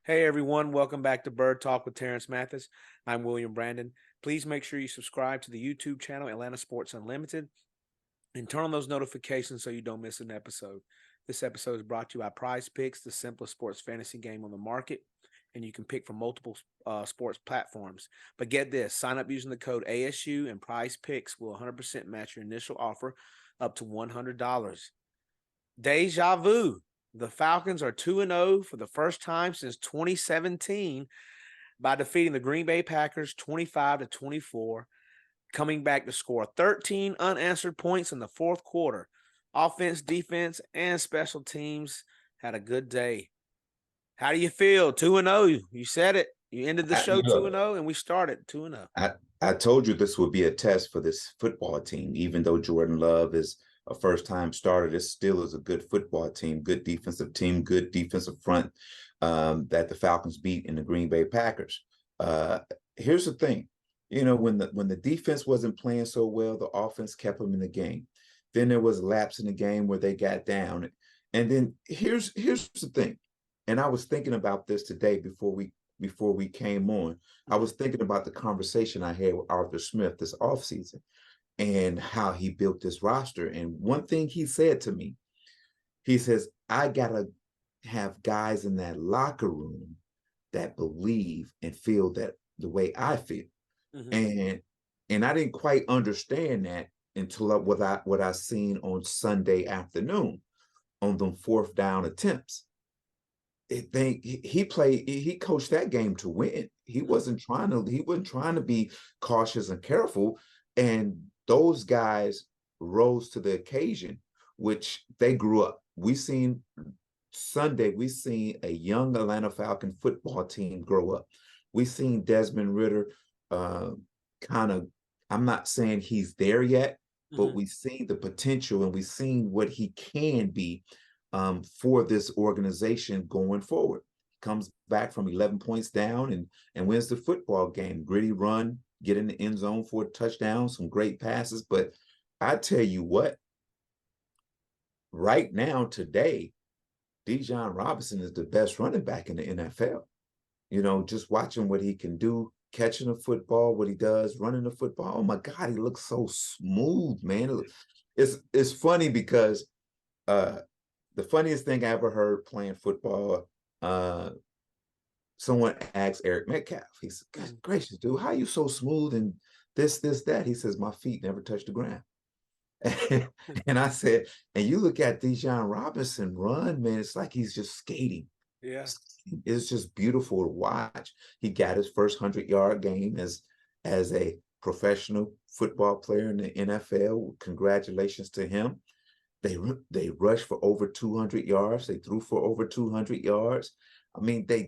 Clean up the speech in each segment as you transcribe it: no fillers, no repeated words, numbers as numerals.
Hey everyone, welcome back to Bird Talk with Terrence Mathis. I'm William Brandon. Please make sure you subscribe to the YouTube channel Atlanta Sports Unlimited and turn on those notifications so you don't miss an episode. This episode is brought to you by Prize Picks, the simplest sports fantasy game on the market, and you can pick from multiple sports platforms. But get this, sign up using the code ASU and Prize Picks will 100% match your initial offer up to $100. Deja vu. The Falcons are 2-0 for the first time since 2017 by defeating the Green Bay Packers 25-24, coming back to score 13 unanswered points in the fourth quarter. Offense, defense, and special teams had a good day. How do you feel? 2-0. You said it. You ended the show 2-0, and we started 2-0. I told you this would be a test for this football team. Even though Jordan Love is a first-time starter, this still is a good football team, good defensive front that the Falcons beat in the Green Bay Packers. Here's the thing. When the defense wasn't playing so well, the offense kept them in the game. Then there was a lapse in the game where they got down. And then here's the thing. And I was thinking about this today before we came on. I was thinking about the conversation I had with Arthur Smith this offseason and how he built this roster. And one thing he said to me, he says, I got to have guys in that locker room that believe and feel that the way I feel. And I didn't quite understand that until what I seen on Sunday afternoon on them fourth down attempts. He coached that game to win. He wasn't trying to be cautious and careful. And those guys rose to the occasion, which they grew up. Sunday, we seen a young Atlanta Falcon football team grow up. We seen Desmond Ridder I'm not saying he's there yet, but we've seen the potential and we've seen what he can be for this organization going forward. Comes back from 11 points down and wins the football game. Gritty run, get in the end zone for a touchdown, some great passes. But I tell you what, right now, today, Bijan Robinson is the best running back in the NFL. Just watching what he can do, catching the football, what he does, running the football. Oh my God, he looks so smooth, man. It's funny because the funniest thing I ever heard playing football, someone asked Eric Metcalf, he said, God gracious, dude, how are you so smooth and this, that? He says, my feet never touch the ground. And I said, and you look at Bijan Robinson run, man, it's like he's just skating. Yeah. It's just beautiful to watch. He got his first 100-yard game as a professional football player in the NFL. Congratulations to him. They rushed for over 200 yards. They threw for over 200 yards. I mean, they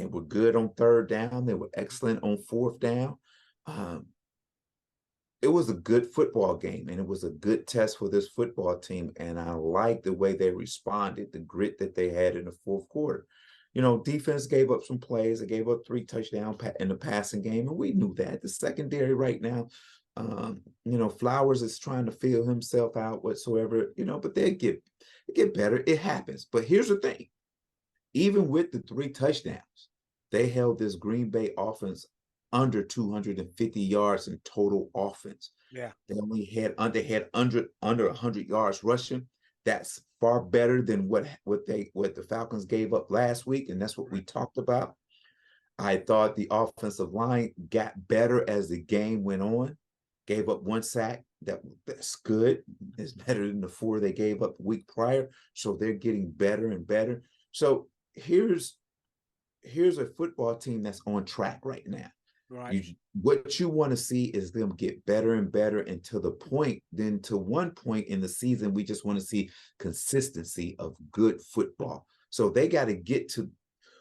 were good on third down. They were excellent on fourth down. It was a good football game, and it was a good test for this football team. And I like the way they responded, the grit that they had in the fourth quarter. Defense gave up some plays. They gave up 3 touchdowns in the passing game, and we knew that. The secondary right now, Flowers is trying to feel himself out whatsoever, but they get better. It happens. But here's the thing. Even with the 3 touchdowns, they held this Green Bay offense under 250 yards in total offense. Yeah. They only had under 100 yards rushing. That's far better than what the Falcons gave up last week, and that's what we talked about. I thought the offensive line got better as the game went on. Gave up 1 sack. That's good. It's better than the 4 they gave up the week prior. So they're getting better and better. So here's a football team that's on track right now. Right. What you want to see is them get better and better, and to one point in the season, we just want to see consistency of good football. So they got to get to,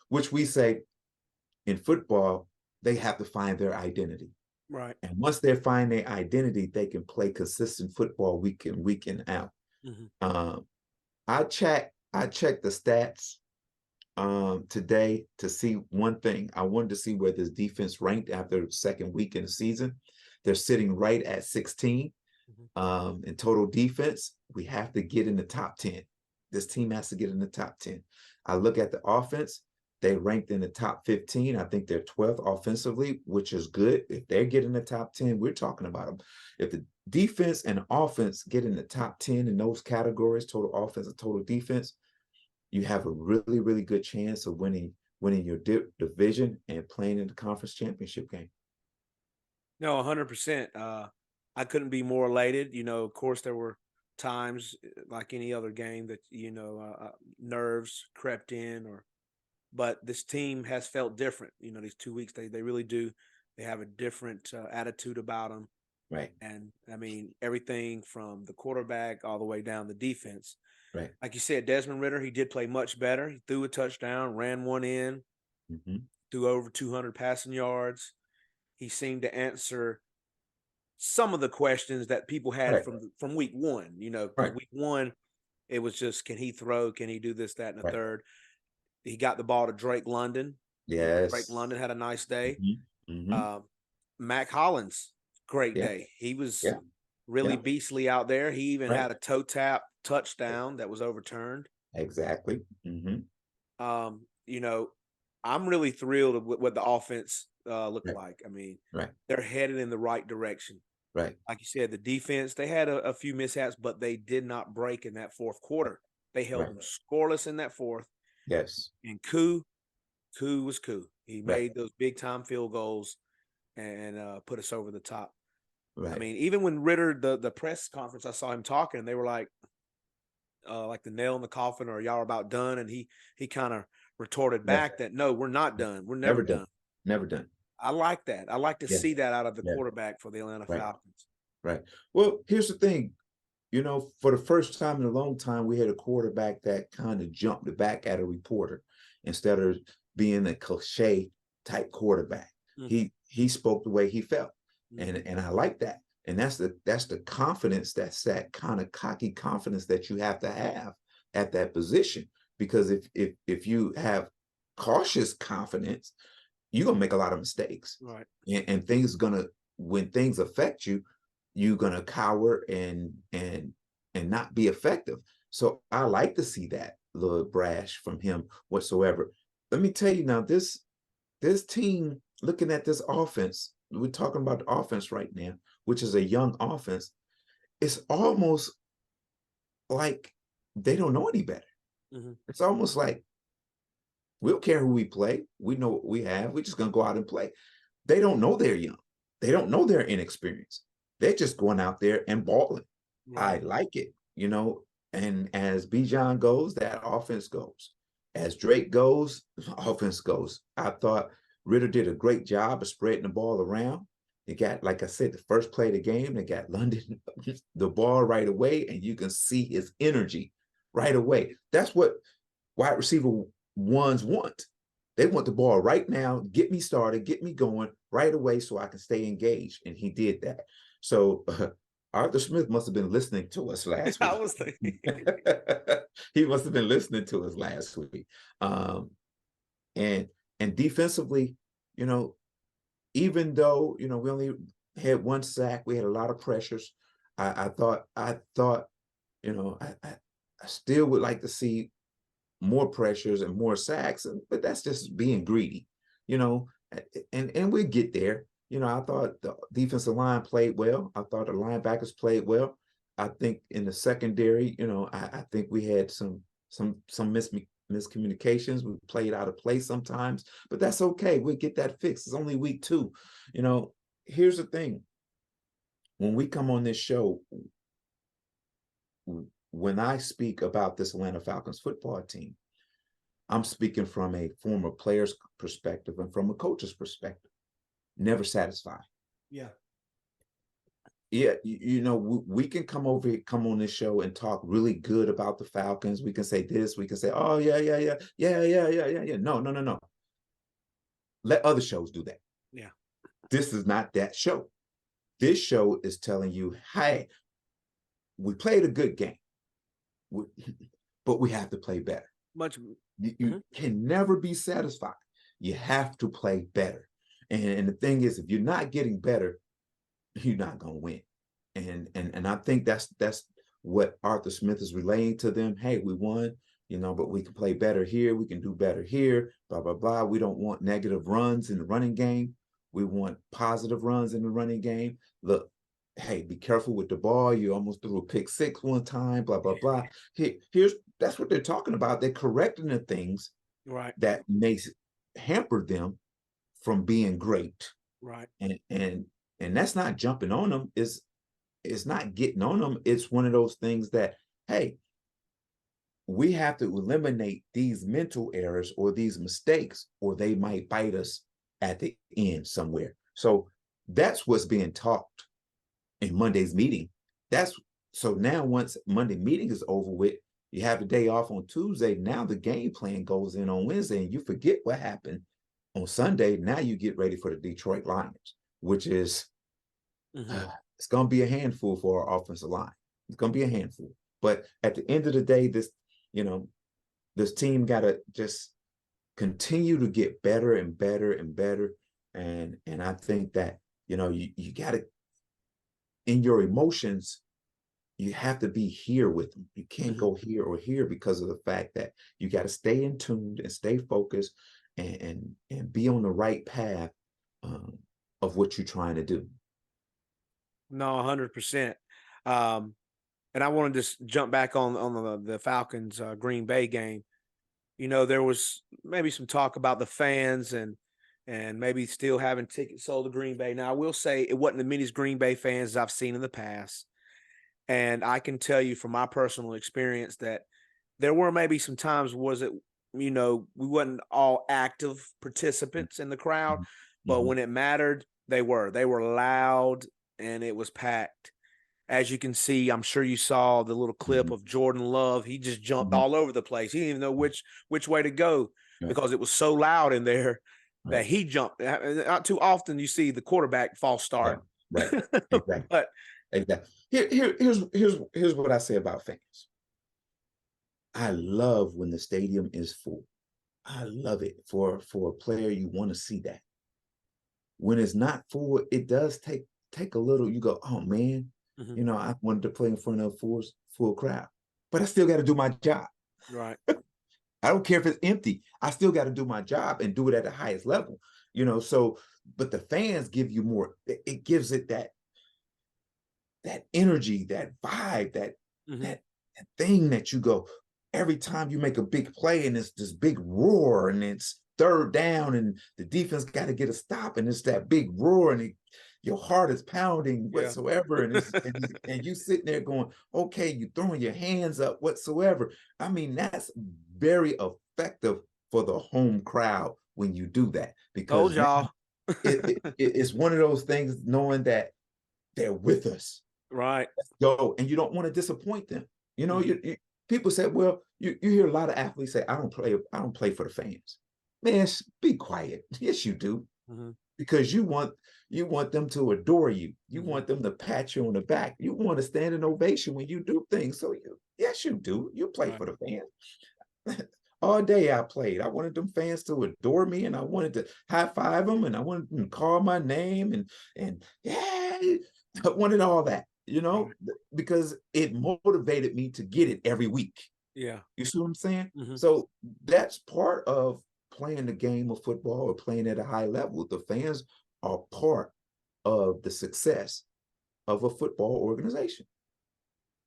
which we say in football, they have to find their identity. Right. And once they find their identity, they can play consistent football week in out. I checked the stats today to see one thing. I wanted to see where this defense ranked after the second week in the season. They're sitting right at 16 in total defense. We have to get in the top 10. This team has to get in the top 10. I look at the offense. They ranked in the top 15. I think they're 12th offensively, which is good. If they're getting the top 10, we're talking about them. If the defense and offense get in the top 10 in those categories, total offense and total defense, you have a really, really good chance of winning your division and playing in the conference championship game. No, 100%. I couldn't be more elated. Of course, there were times like any other game that nerves crept in, but this team has felt different. These 2 weeks they really do. They have a different attitude about them, Right. and I mean everything from the quarterback all the way down the defense. Right. Like you said, Desmond Ritter, he did play much better. He threw a touchdown, ran one in, threw over 200 passing yards. He seemed to answer some of the questions that people had Right. from week one. Because Right. week one, it was just, can he throw? Can he do this, that, and the Right. third? He got the ball to Drake London. Drake Yes. London had a nice day. Mm-hmm. Mac Hollins, great Yeah. day. He was Yeah. really Yeah. beastly out there. He even Right. had a toe tap touchdown that was overturned. Exactly. You know, I'm really thrilled with what the offense looked Right. like. I mean, Right. they're headed in the right direction. Right. Like you said, the defense, they had a few mishaps, but they did not break in that fourth quarter. They held Right. them scoreless in that fourth. Yes. And Koo was Koo. He Right. made those big time field goals and put us over the top. I Right. mean, even when Ritter, the press conference, I saw him talking, and they were like the nail in the coffin, or y'all are about done. And he kind of retorted Yes. back that no, we're not done. We're never Never done. done. Never done. I like that. I like to Yeah. see that out of the Yeah. quarterback for the Atlanta Right. Falcons. Right. Well, here's the thing. For the first time in a long time, we had a quarterback that kind of jumped back at a reporter instead of being a cliche type quarterback. Mhm. He spoke the way he felt, Mhm. and I like that. And that's the confidence, that's that kind of cocky confidence that you have to have at that position. Because if you have cautious confidence, you're gonna make a lot of mistakes, Right. and things gonna when things affect you, you're gonna cower and not be effective. So I like to see that little brash from him whatsoever. Let me tell you now, this team, looking at this offense, we're talking about the offense right now, which is a young offense. It's almost like they don't know any better. Mhm. It's almost like we don't care who we play. We know what we have. We're just gonna go out and play. They don't know they're young. They don't know they're inexperienced. They're just going out there and balling. I Right. like it, and as Bijan goes, that offense goes. As Drake goes, offense goes. I thought Ritter did a great job of spreading the ball around. They got, like I said, the first play of the game, they got London the ball right away, and you can see his energy right away. That's what wide receiver ones want. They want the ball right now, get me started, get me going right away so I can stay engaged. And he did that. So Arthur Smith must have been listening to us last I week. was thinking. He must have been listening to us last week. And defensively, even though we only had one sack, we had a lot of pressures. I thought, I still would like to see more pressures and more sacks, but that's just being greedy, and we get there. I thought the defensive line played well. I thought the linebackers played well. I think in the secondary, I think we had some miscommunications. We played out of place sometimes, but that's okay. We'll get that fixed. It's only week 2. Here's the thing. When we come on this show, when I speak about this Atlanta Falcons football team, I'm speaking from a former player's perspective and from a coach's perspective. Never satisfied. Yeah. Yeah, we can come on this show and talk really good about the Falcons. We can say this, we can say, oh, yeah, yeah, yeah, yeah, yeah, yeah, yeah, yeah. No, no, no, no. Let other shows do that. Yeah. This is not that show. This show is telling you, hey, we played a good game, but we have to play better. Much. You can never be satisfied. You have to play better. And the thing is, if you're not getting better, you're not going to win. And I think that's what Arthur Smith is relaying to them. Hey, we won. but we can play better here. We can do better here, blah, blah, blah. We don't want negative runs in the running game. We want positive runs in the running game. Look, hey, be careful with the ball. You almost threw a pick six one time, blah, blah, blah. That's what they're talking about. They're correcting the things Right. that makes hamper them from being great. Right. And that's not jumping on them. It's not getting on them. It's one of those things that, hey, we have to eliminate these mental errors or these mistakes, or they might bite us at the end somewhere. So that's what's being taught in Monday's meeting. So now once Monday meeting is over with, you have the day off on Tuesday. Now the game plan goes in on Wednesday, and you forget what happened on Sunday. Now you get ready for the Detroit Lions, which is it's going to be a handful for our offensive line. It's going to be a handful. But at the end of the day, this team got to just continue to get better and better and better. And I think that, you got to, in your emotions, you have to be here with them. You can't go here or here because of the fact that you got to stay in tune and stay focused and be on the right path of what you're trying to do. No, 100%. And I want to just jump back on the Falcons Green Bay game. There was maybe some talk about the fans and maybe still having tickets sold to Green Bay. Now, I will say it wasn't the many Green Bay fans as I've seen in the past. And I can tell you from my personal experience that there were maybe some times we wasn't all active participants in the crowd, but when it mattered, they were loud and it was packed. As you can see, I'm sure you saw the little clip of Jordan Love. He just jumped all over the place. He didn't even know which way to go because it was so loud in there that he jumped. Not too often you see the quarterback false start. Right. Exactly. But exactly. Here's what I say about fans. I love when the stadium is full. I love it. For a player, you want to see that. When it's not full, it does take a little. You go, oh man. I wanted to play in front of a full crowd, but I still got to do my job. Right. I don't care if it's empty. I still got to do my job and do it at the highest level, so, but the fans give you more. It gives it that energy, that vibe, that thing that you go, every time you make a big play and it's this big roar and it's third down and the defense got to get a stop and it's that big roar and your heart is pounding whatsoever. And you sitting there going, okay, you throwing your hands up whatsoever. I mean, that's very effective for the home crowd when you do that, because it's one of those things knowing that they're with us. Right. Let's go. And you don't want to disappoint them. People say, well, you hear a lot of athletes say, I don't play for the fans. Man, be quiet. Yes, you do. Because you want them to adore you. You want them to pat you on the back. You want to stand an ovation when you do things. So yes, you do. You play for the fans. All day I played. I wanted them fans to adore me, and I wanted to high five them, and I wanted them to call my name, and yeah, I wanted all that, because it motivated me to get it every week. Yeah. You see what I'm saying? So that's part of playing the game of football or playing at a high level. The fans are part of the success of a football organization.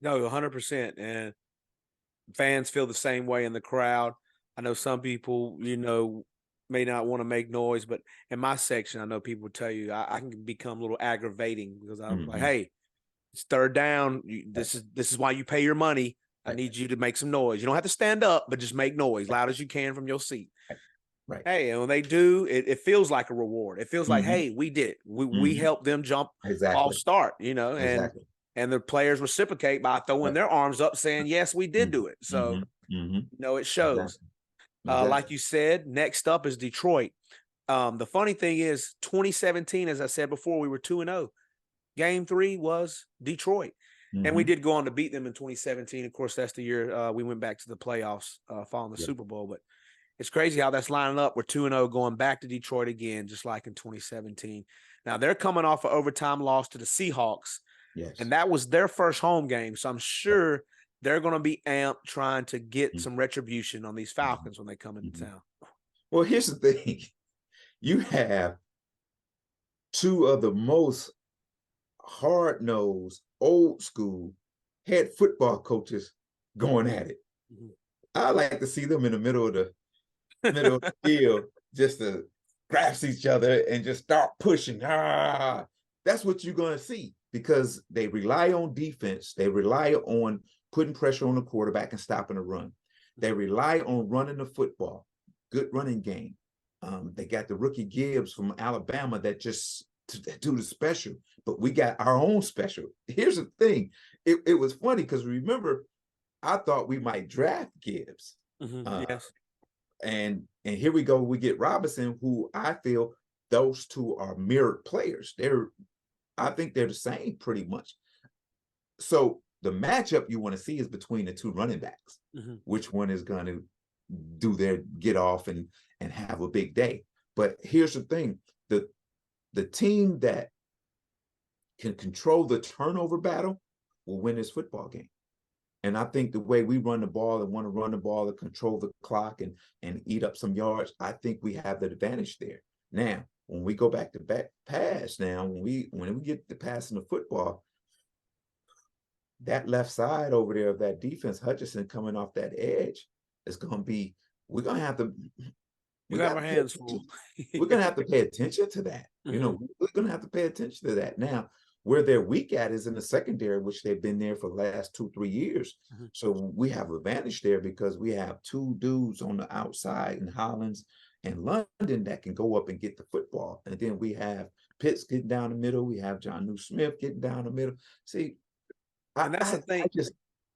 No, 100%. And fans feel the same way in the crowd. I know some people, may not want to make noise, but in my section, I know people will tell you I can become a little aggravating because I'm like, hey, it's third down. This is why you pay your money. I need you to make some noise. You don't have to stand up, but just make noise loud as you can from your seat. Right. Hey, and when they do, it feels like a reward. It feels like, hey, we did it. We helped them jump off start, and the players reciprocate by throwing their arms up saying, yes, we did do it. So, it shows. Exactly. Like you said, next up is Detroit. The funny thing is 2017, as I said before, we were 2-0. Game 3 was Detroit. And we did go on to beat them in 2017. Of course, that's the year we went back to the playoffs following the Super Bowl. But it's crazy how that's lining up. We're 2-0 going back to Detroit again, just like in 2017. Now, they're coming off an overtime loss to the Seahawks. Yes. And that was their first home game. So I'm sure they're going to be amped trying to get Mhm. some retribution on these Mhm. Falcons when they come into Mhm. town. Well, here's the thing. You have two of the most hard-nosed, old school head football coaches going at it. Mhm. I like to see them in the middle of the field just to grasp each other and just start pushing. That's what you're going to see because they rely on defense. They rely on putting pressure on the quarterback and stopping the run. They rely on running the football, good running game. They got the rookie Gibbs from Alabama that just to do the special, but we got our own special. Here's the thing. It was funny because remember, I thought we might draft Gibbs. Yes. And here we go. We get Robinson, who I feel those two are mirrored players. I think they're the same pretty much. So the matchup you want to see is between the two running backs. Which one is going to do their get off and have a big day? But here's the thing: the team that can control the turnover battle will win this football game. And I think the way we run the ball and want to run the ball and control the clock and eat up some yards, I think we have the advantage there. Now, when we go back to back pass, now when we get the passing the football, that left side over there of that defense, Hutchinson coming off that edge, is going to be. We're going to have to. You We have got our to pay hands attention. full. We're going to have to pay attention to that. We're going to have to pay attention to that. Now, where they're weak at is in the secondary, which they've been there for the last 2-3 years. So we have advantage there because we have two dudes on the outside in Hollins and London that can go up and get the football. And then we have Pitts getting down the middle. We have John Smith getting down the middle. See, And that's the thing.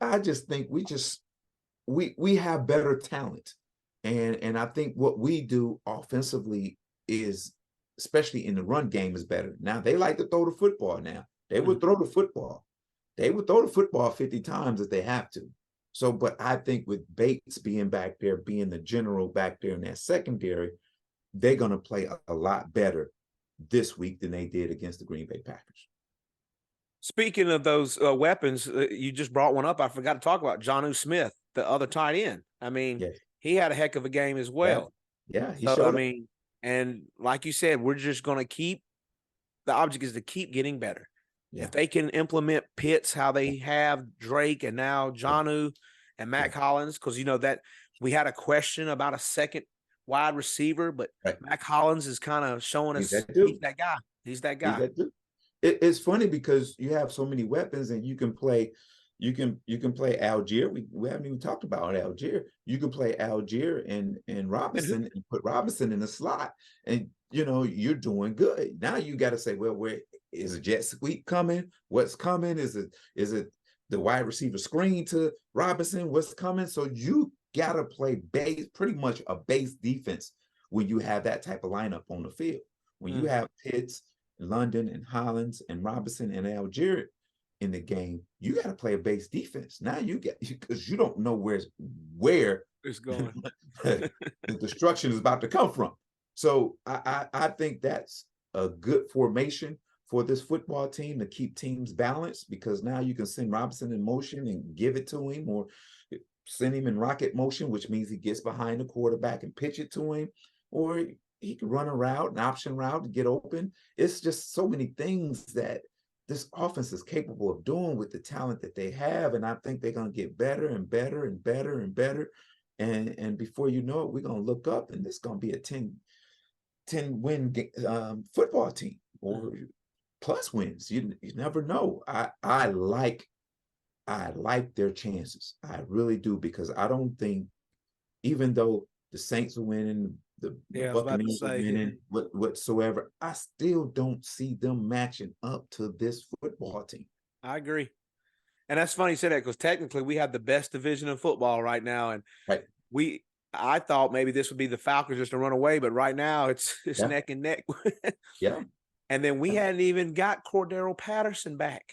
I just think we have better talent. And I think what we do offensively is, especially in the run game, is better. Now they like to throw the football now. They would throw the football. They would throw the football 50 times if they have to. So, but I think with Bates being back there, being the general back there in that secondary, they're going to play a lot better this week than they did against the Green Bay Packers. Speaking of those weapons, you just brought one up. I forgot to talk about Jonnu Smith, the other tight end. I mean, Yes. he had a heck of a game as Yeah. well. Yeah, he So, showed I up. mean, and like you said, we're just going to keep the object is to keep getting better. Yeah. If they can implement Pitts how they have Drake and now Jonnu and Matt Collins, because that we had a question about a second wide receiver, but Matt Collins is kind of showing us he's that guy. He's that guy. It's funny because you have so many weapons and you can play Algier. We haven't even talked about Algier. You can play Algier and Robinson and put Robinson in the slot, and you're doing good. Now you got to say, well, where is a jet sweep coming? What's coming? Is it the wide receiver screen to Robinson? What's coming? So you got to play pretty much a base defense when you have that type of lineup on the field. When you have Pitts, London, and Hollins, and Robinson, and Algier in the game, you got to play a base defense. Now because you don't know where it's going. the destruction is about to come from. So I think that's a good formation for this football team to keep teams balanced, because now you can send Robinson in motion and give it to him, or send him in rocket motion, which means he gets behind the quarterback and pitch it to him, or he can run a route, an option route to get open. It's just so many things that this offense is capable of doing with the talent that they have. And I think they're going to get better and better and better and better. And before you know it, we're going to look up and it's going to be a 10 win football team, or plus wins. You never know. I like their chances. I really do, because I don't think, even though the Saints are winning, the Buccaneers are winning, whatsoever, I still don't see them matching up to this football team. I agree. And that's funny you said that, because technically we have the best division in football right now. And I thought maybe this would be the Falcons just to run away, but right now it's neck and neck. And then we hadn't even got Cordero Patterson back.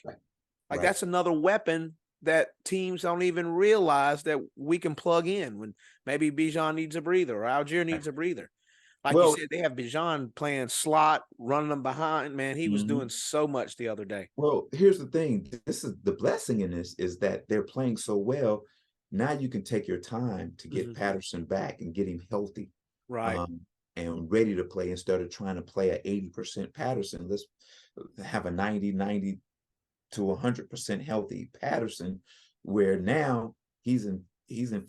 That's another weapon that teams don't even realize that we can plug in when maybe Bijan needs a breather or Algier needs a breather. Like you Well, said, they have Bijan playing slot, running them behind. Man, he was mhm. doing so much the other day. Well, here's the thing. This is the blessing in this is that they're playing so well. Now you can take your time to get Mhm. Patterson back and get him healthy, Right. um, and ready to play instead of trying to play at 80% Patterson. Let's have a 90 to 100% healthy Patterson, where now he's in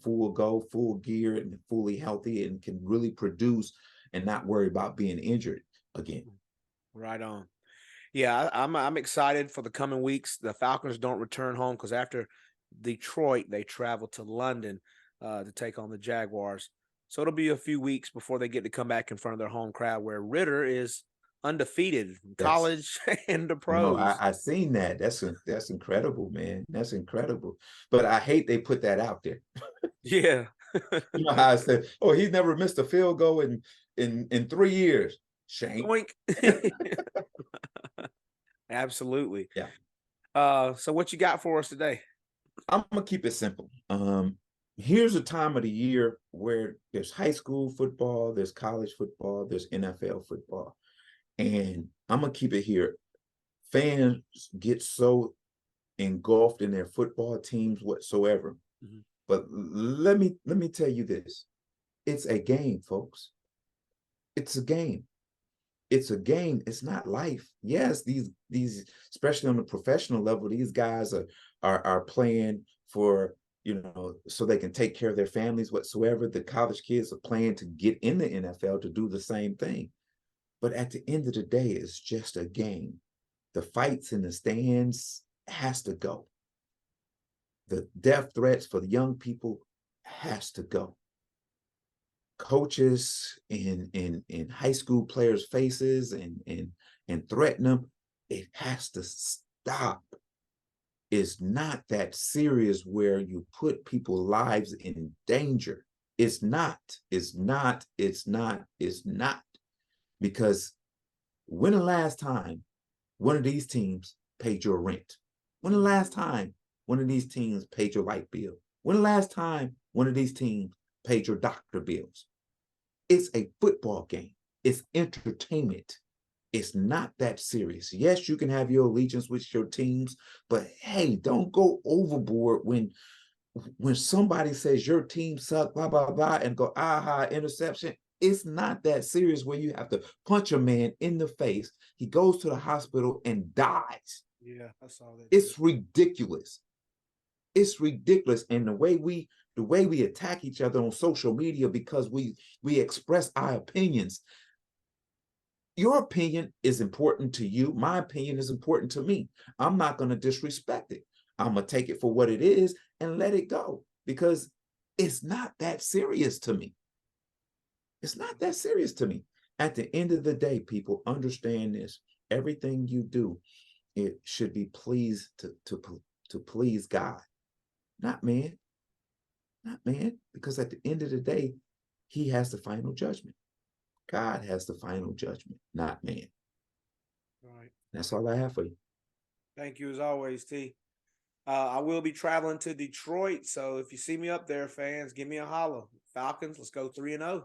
full go, full gear, and fully healthy, and can really produce and not worry about being injured again. Right on. Yeah, I'm excited for the coming weeks. The Falcons don't return home because after Detroit, they travel to London to take on the Jaguars. So it'll be a few weeks before they get to come back in front of their home crowd, where Ritter is undefeated in Yes. college and the No, pros. I seen that. That's incredible, man. That's incredible. But I hate they put that out there. Yeah. You know how I said, "Oh, he's never missed a field goal in 3 years." Shame. Doink. Absolutely. Yeah, So what you got for us today? I'm gonna keep it simple. Here's a time of the year where there's high school football, there's college football, there's NFL football, and I'm gonna keep it here. Fans get so engulfed in their football teams whatsoever. Mhm. But let me tell you this. It's a game, folks. It's a game. It's a game. It's not life. Yes, these especially on the professional level, these guys are playing for, so they can take care of their families whatsoever. The college kids are playing to get in the NFL to do the same thing. But at the end of the day, it's just a game. The fights in the stands has to go. The death threats for the young people has to go. Coaches in high school players' faces and threaten them, it has to stop. It's not that serious where you put people's lives in danger. It's not. It's not. It's not. It's not. Because when the last time one of these teams paid your rent? When the last time one of these teams paid your light bill? When the last time one of these teams paid your doctor bills? It's a football game. It's entertainment. It's not that serious. Yes, you can have your allegiance with your teams, but hey, don't go overboard when somebody says your team suck, blah, blah, blah, and go, aha, interception. It's not that serious where you have to punch a man in the face. He goes to the hospital and dies. Yeah, I saw that too. It's ridiculous. It's ridiculous. And the way we attack each other on social media because we express our opinions. Your opinion is important to you. My opinion is important to me. I'm not going to disrespect it. I'm going to take it for what it is and let it go because it's not that serious to me. It's not that serious to me. At the end of the day, people understand this. Everything you do, it should be pleased to please God, not man, not man, because at the end of the day, he has the final judgment. God has the final judgment, not man. Right. That's all I have for you. Thank you as always, T. I will be traveling to Detroit, so if you see me up there, fans, give me a holler. Falcons, let's go 3-0.